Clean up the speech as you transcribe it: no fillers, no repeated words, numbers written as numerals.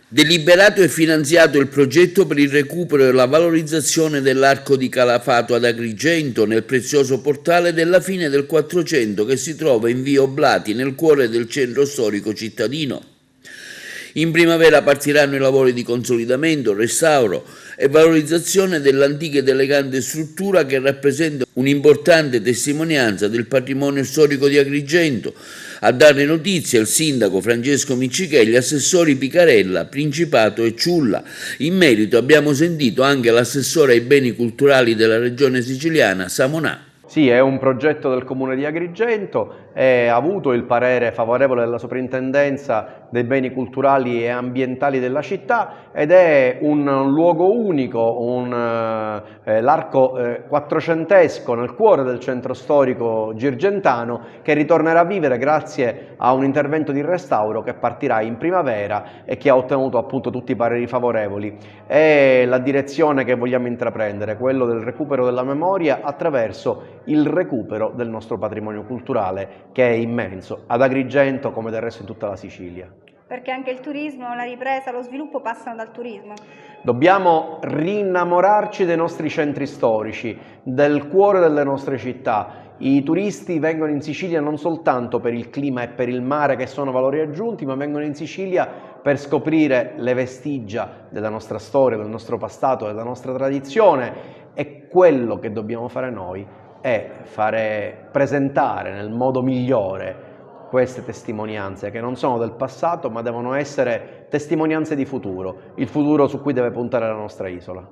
Deliberato e finanziato il progetto per il recupero e la valorizzazione dell'Arco di Calafato ad Agrigento nel prezioso portale della fine del Quattrocento che si trova in via Oblati nel cuore del centro storico cittadino. In primavera partiranno i lavori di consolidamento, restauro e valorizzazione dell'antica ed elegante struttura che rappresenta un'importante testimonianza del patrimonio storico di Agrigento. A darne notizia il sindaco Francesco Miccichelli, gli assessori Picarella, Principato e Ciulla. In merito abbiamo sentito anche l'assessore ai beni culturali della regione siciliana, Samonà. Sì, è un progetto del Comune di Agrigento, ha avuto il parere favorevole della Soprintendenza dei beni culturali e ambientali della città ed è un luogo unico, l'arco quattrocentesco nel cuore del centro storico girgentano che ritornerà a vivere grazie a un intervento di restauro che partirà in primavera e che ha ottenuto appunto tutti i pareri favorevoli. È la direzione che vogliamo intraprendere, quello del recupero della memoria attraverso il recupero del nostro patrimonio culturale che è immenso, ad Agrigento come del resto in tutta la Sicilia. Perché anche il turismo, la ripresa, lo sviluppo passano dal turismo. Dobbiamo rinnamorarci dei nostri centri storici, del cuore delle nostre città. I turisti vengono in Sicilia non soltanto per il clima e per il mare che sono valori aggiunti, ma vengono in Sicilia per scoprire le vestigia della nostra storia, del nostro passato, della nostra tradizione e quello che dobbiamo fare noi è presentare nel modo migliore queste testimonianze che non sono del passato ma devono essere testimonianze di futuro, il futuro su cui deve puntare la nostra isola.